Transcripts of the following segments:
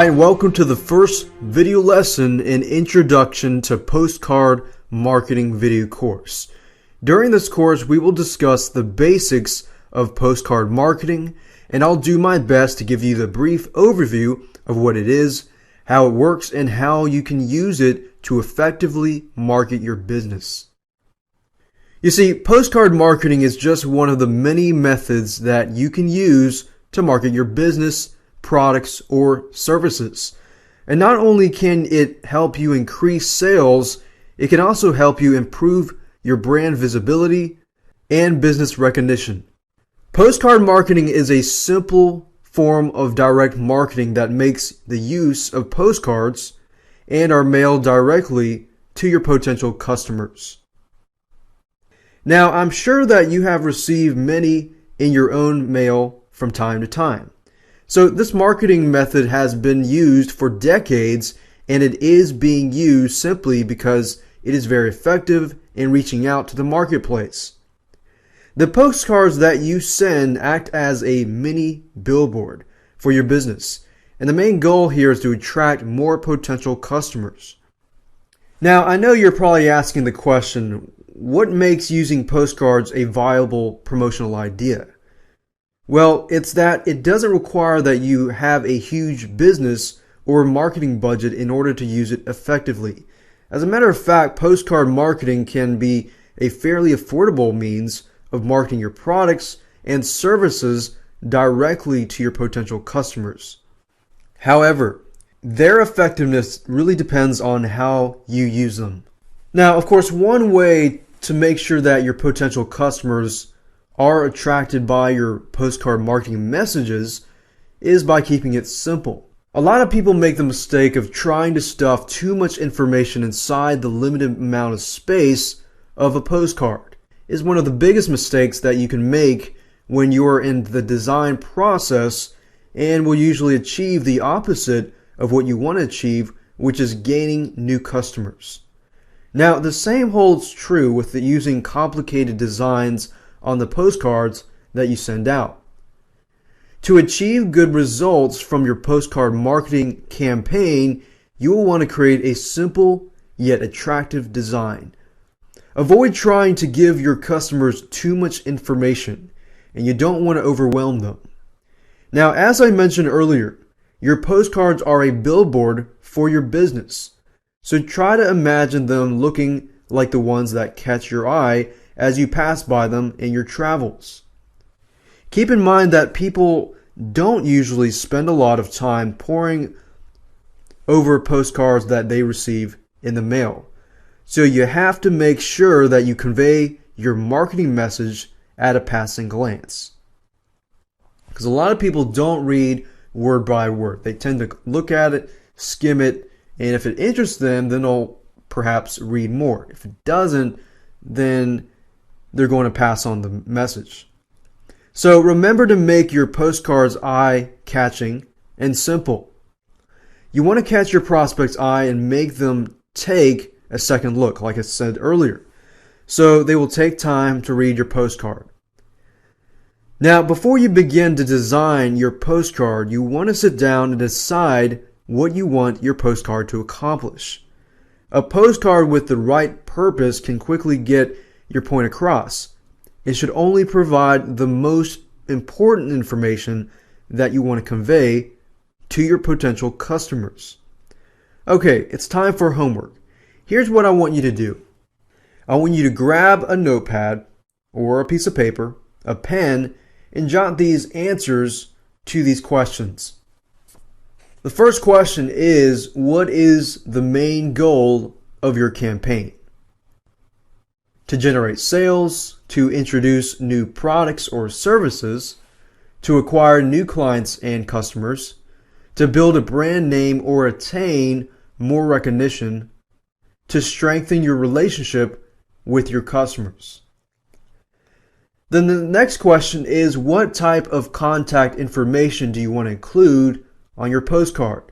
Hi, and welcome to the first video lesson in Introduction to Postcard Marketing video course. During this course, we will discuss the basics of postcard marketing, and I'll do my best to give you the brief overview of what it is, how it works, and how you can use it to effectively market your business. You see, postcard marketing is just one of the many methods that you can use to market your business, products, or services. And not only can it help you increase sales, it can also help you improve your brand visibility and business recognition. Postcard marketing is a simple form of direct marketing that makes the use of postcards and are mailed directly to your potential customers. Now, I'm sure that you have received many in your own mail from time to time. So this marketing method has been used for decades, and it is being used simply because it is very effective in reaching out to the marketplace. The postcards that you send act as a mini billboard for your business, and the main goal here is to attract more potential customers. Now, I know you're probably asking the question, what makes using postcards a viable promotional idea? Well, it's that it doesn't require that you have a huge business or marketing budget in order to use it effectively. As a matter of fact, postcard marketing can be a fairly affordable means of marketing your products and services directly to your potential customers. However, their effectiveness really depends on how you use them. Now, of course, one way to make sure that your potential customers are attracted by your postcard marketing messages is by keeping it simple. A lot of people make the mistake of trying to stuff too much information inside the limited amount of space of a postcard. It is one of the biggest mistakes that you can make when you're in the design process, and will usually achieve the opposite of what you want to achieve, which is gaining new customers. Now, the same holds true with using complicated designs on the postcards that you send out. To achieve good results from your postcard marketing campaign, you will want to create a simple yet attractive design. Avoid trying to give your customers too much information, and you don't want to overwhelm them. Now, as I mentioned earlier, your postcards are a billboard for your business. So try to imagine them looking like the ones that catch your eye as you pass by them in your travels. Keep in mind that people don't usually spend a lot of time poring over postcards that they receive in the mail. So you have to make sure that you convey your marketing message at a passing glance. Because a lot of people don't read word by word. They tend to look at it, skim it, and if it interests them, then they'll perhaps read more. If it doesn't, then they're going to pass on the message. So remember to make your postcards eye-catching and simple. You want to catch your prospect's eye and make them take a second look, like I said earlier. So they will take time to read your postcard. Now, before you begin to design your postcard, you want to sit down and decide what you want your postcard to accomplish. A postcard with the right purpose can quickly get your point across. It should only provide the most important information that you want to convey to your potential customers. Okay, it's time for homework. Here's what I want you to do. I want you to grab a notepad or a piece of paper, a pen, and jot these answers to these questions. The first question is, what is the main goal of your campaign? To generate sales, to introduce new products or services, to acquire new clients and customers, to build a brand name or attain more recognition, to strengthen your relationship with your customers. Then the next question is, what type of contact information do you want to include on your postcard?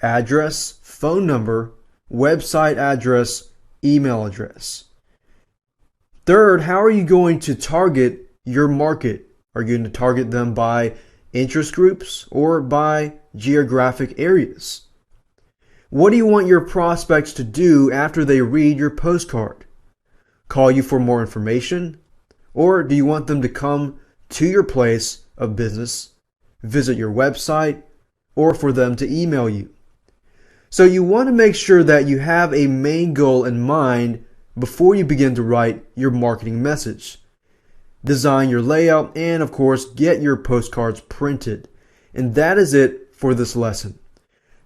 Address, phone number, website address, email address. Third, how are you going to target your market? Are you going to target them by interest groups or by geographic areas? What do you want your prospects to do after they read your postcard? Call you for more information? Or do you want them to come to your place of business, visit your website, or for them to email you? So you want to make sure that you have a main goal in mind before you begin to write your marketing message. Design your layout and, of course, get your postcards printed. And that is it for this lesson.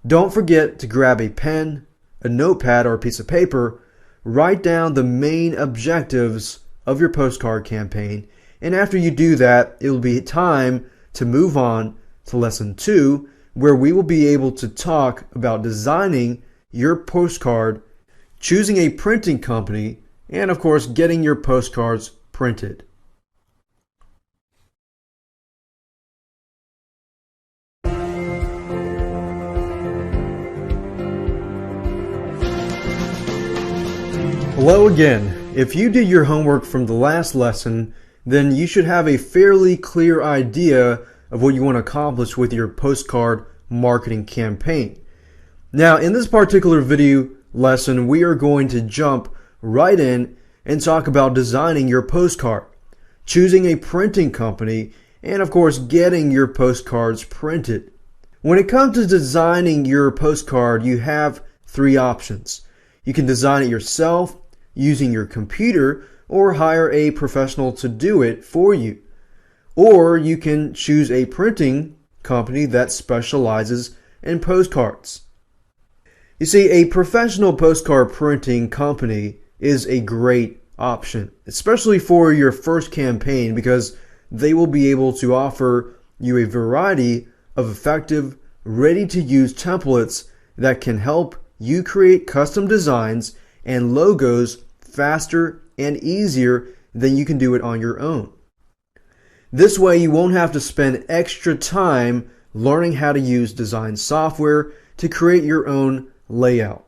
Don't forget to grab a pen, a notepad, or a piece of paper. Write down the main objectives of your postcard campaign. And after you do that, it will be time to move on to lesson 2, where we will be able to talk about designing your postcard, choosing a printing company, and of course, getting your postcards printed. Hello again. If you did your homework from the last lesson, then you should have a fairly clear idea of what you want to accomplish with your postcard marketing campaign. Now, in this particular video lesson, we are going to jump right in and talk about designing your postcard, choosing a printing company, and of course, getting your postcards printed. When it comes to designing your postcard, you have 3 options. You can design it yourself using your computer or hire a professional to do it for you. Or you can choose a printing company that specializes in postcards. You see, a professional postcard printing company is a great option, especially for your first campaign, because they will be able to offer you a variety of effective, ready-to-use templates that can help you create custom designs and logos faster and easier than you can do it on your own. This way you won't have to spend extra time learning how to use design software to create your own layout.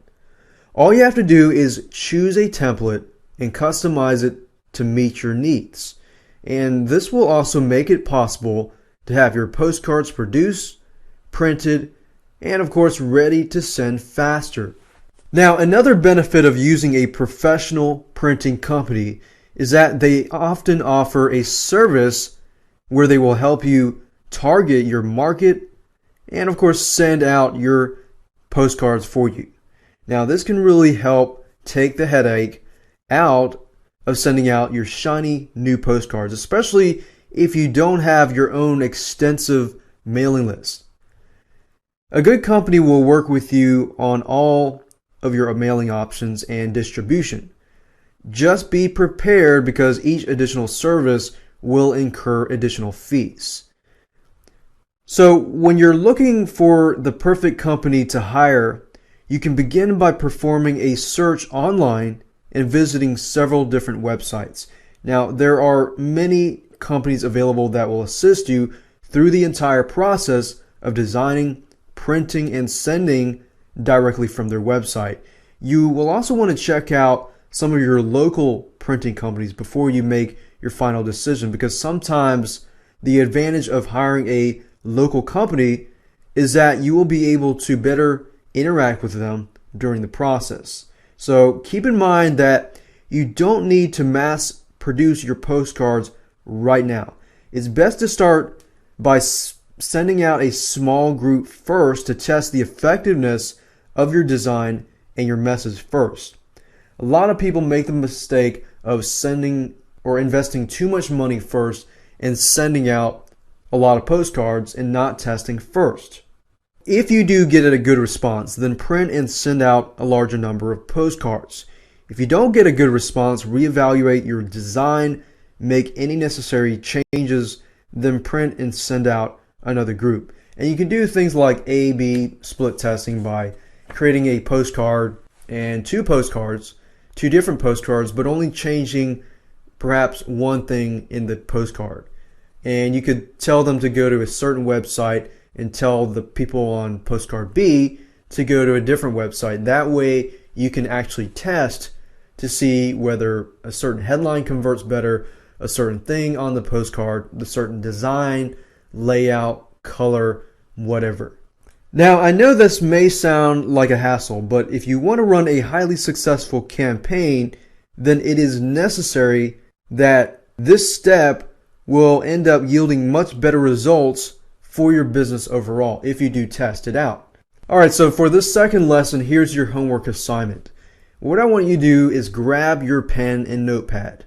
All you have to do is choose a template and customize it to meet your needs. And this will also make it possible to have your postcards produced, printed, and of course ready to send faster. Now, another benefit of using a professional printing company is that they often offer a service where they will help you target your market and of course send out your postcards for you. Now, this can really help take the headache out of sending out your shiny new postcards, especially if you don't have your own extensive mailing list. A good company will work with you on all of your mailing options and distribution. Just be prepared because each additional service will incur additional fees. So when you're looking for the perfect company to hire, you can begin by performing a search online and visiting several different websites. Now, there are many companies available that will assist you through the entire process of designing, printing, and sending directly from their website. You will also want to check out some of your local printing companies before you make your final decision, because sometimes the advantage of hiring a local company is that you will be able to better interact with them during the process. So keep in mind that you don't need to mass produce your postcards right now. It's best to start by sending out a small group first to test the effectiveness of your design and your message first. A lot of people make the mistake of sending or investing too much money first and sending out a lot of postcards and not testing first. If you do get a good response, then print and send out a larger number of postcards. If you don't get a good response, reevaluate your design, make any necessary changes, then print and send out another group. And you can do things like A/B split testing by creating a postcard and 2 postcards, 2 different postcards, but only changing perhaps one thing in the postcard. And you could tell them to go to a certain website and tell the people on postcard B to go to a different website. That way you can actually test to see whether a certain headline converts better, a certain thing on the postcard, the certain design, layout, color, whatever. Now, I know this may sound like a hassle, but if you want to run a highly successful campaign, then it is necessary that this step will end up yielding much better results for your business overall if you do test it out. Alright, so for this second lesson, here's your homework assignment. What I want you to do is grab your pen and notepad.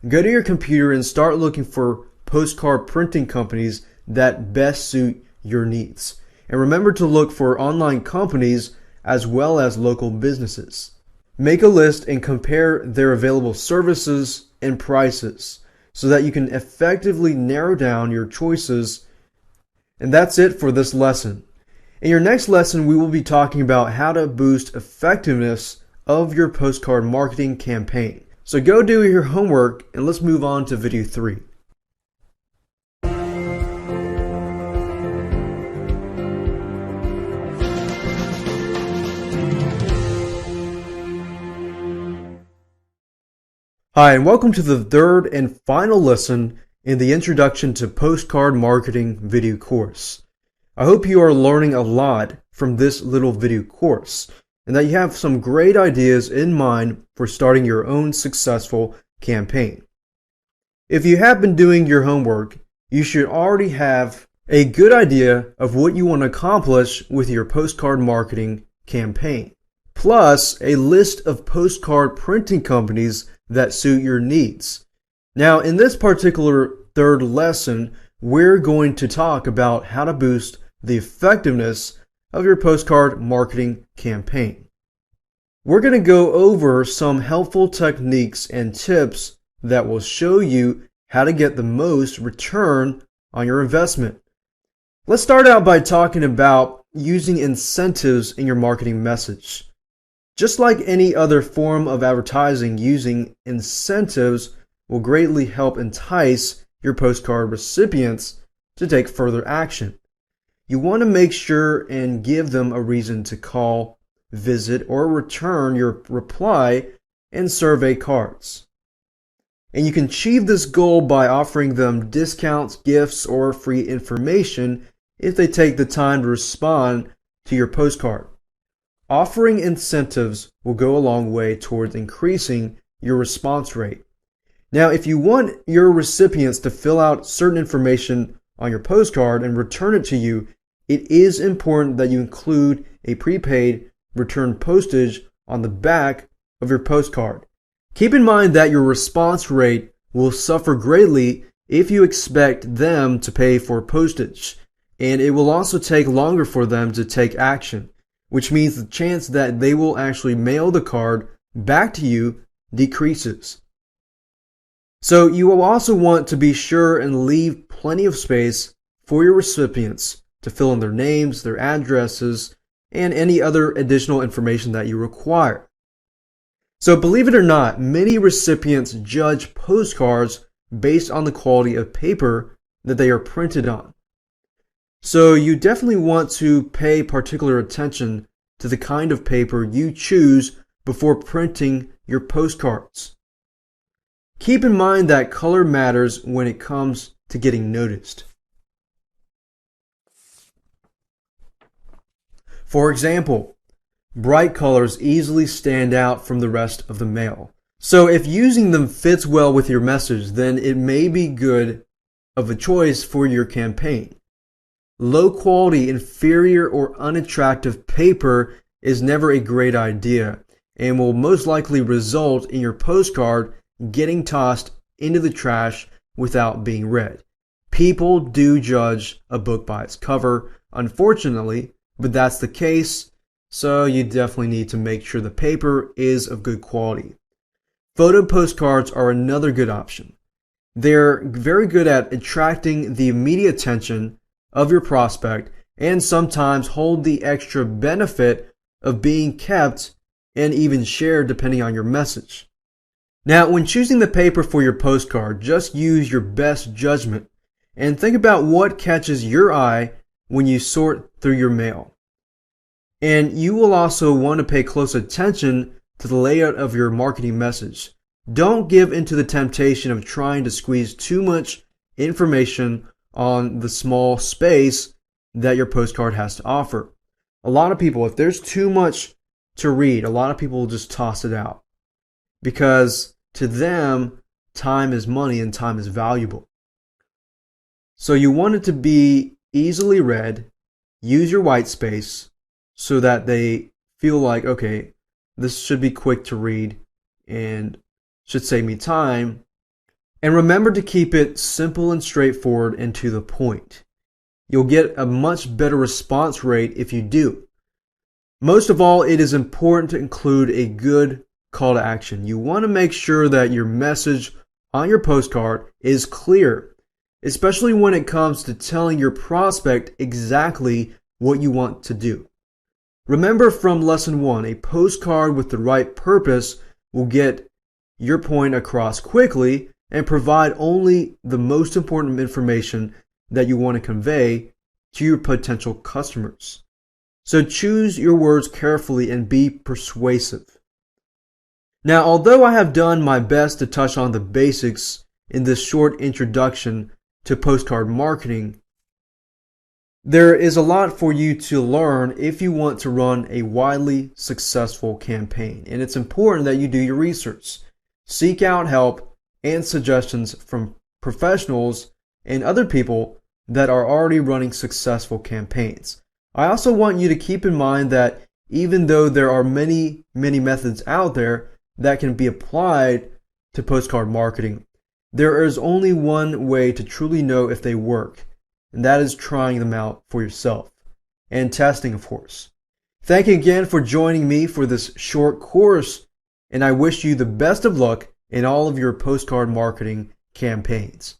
Go to your computer and start looking for postcard printing companies that best suit your needs. And remember to look for online companies as well as local businesses. Make a list and compare their available services and prices so that you can effectively narrow down your choices. And that's it for this lesson. In your next lesson, we will be talking about how to boost effectiveness of your postcard marketing campaign. So go do your homework and let's move on to video 3. Hi, and welcome to the third and final lesson in the Introduction to Postcard Marketing video course. I hope you are learning a lot from this little video course and that you have some great ideas in mind for starting your own successful campaign. If you have been doing your homework, you should already have a good idea of what you want to accomplish with your postcard marketing campaign, plus a list of postcard printing companies that suit your needs. Now, in this particular third lesson, we're going to talk about how to boost the effectiveness of your postcard marketing campaign. We're going to go over some helpful techniques and tips that will show you how to get the most return on your investment. Let's start out by talking about using incentives in your marketing message. Just like any other form of advertising, using incentives will greatly help entice your postcard recipients to take further action. You want to make sure and give them a reason to call, visit, or return your reply and survey cards. And you can achieve this goal by offering them discounts, gifts, or free information if they take the time to respond to your postcard. Offering incentives will go a long way towards increasing your response rate. Now, if you want your recipients to fill out certain information on your postcard and return it to you, it is important that you include a prepaid return postage on the back of your postcard. Keep in mind that your response rate will suffer greatly if you expect them to pay for postage, and it will also take longer for them to take action, which means the chance that they will actually mail the card back to you decreases. So you will also want to be sure and leave plenty of space for your recipients to fill in their names, their addresses, and any other additional information that you require. So believe it or not, many recipients judge postcards based on the quality of paper that they are printed on. So you definitely want to pay particular attention to the kind of paper you choose before printing your postcards. Keep in mind that color matters when it comes to getting noticed. For example, bright colors easily stand out from the rest of the mail. So if using them fits well with your message, then it may be good of a choice for your campaign. Low quality, inferior, or unattractive paper is never a great idea and will most likely result in your postcard getting tossed into the trash without being read. People do judge a book by its cover, unfortunately, but that's the case, so you definitely need to make sure the paper is of good quality. Photo postcards are another good option. They're very good at attracting the immediate attention of your prospect and sometimes hold the extra benefit of being kept and even shared depending on your message. Now, when choosing the paper for your postcard, just use your best judgment and think about what catches your eye when you sort through your mail. And you will also want to pay close attention to the layout of your marketing message. Don't give into the temptation of trying to squeeze too much information on the small space that your postcard has to offer. A lot of people, if there's too much to read, a lot of people will just toss it out because to them, time is money and time is valuable. So you want it to be easily read. Use your white space so that they feel like, okay, this should be quick to read and should save me time. And remember to keep it simple and straightforward and to the point. You'll get a much better response rate if you do. Most of all, it is important to include a good call to action. You want to make sure that your message on your postcard is clear, especially when it comes to telling your prospect exactly what you want to do. Remember from lesson 1, a postcard with the right purpose will get your point across quickly and provide only the most important information that you want to convey to your potential customers. So choose your words carefully and be persuasive. Now, although I have done my best to touch on the basics in this short introduction to postcard marketing, there is a lot for you to learn if you want to run a widely successful campaign. And it's important that you do your research. Seek out help and suggestions from professionals and other people that are already running successful campaigns. I also want you to keep in mind that even though there are many methods out there that can be applied to postcard marketing, there is only one way to truly know if they work, and that is trying them out for yourself and testing, of course. Thank you again for joining me for this short course, and I wish you the best of luck in all of your postcard marketing campaigns.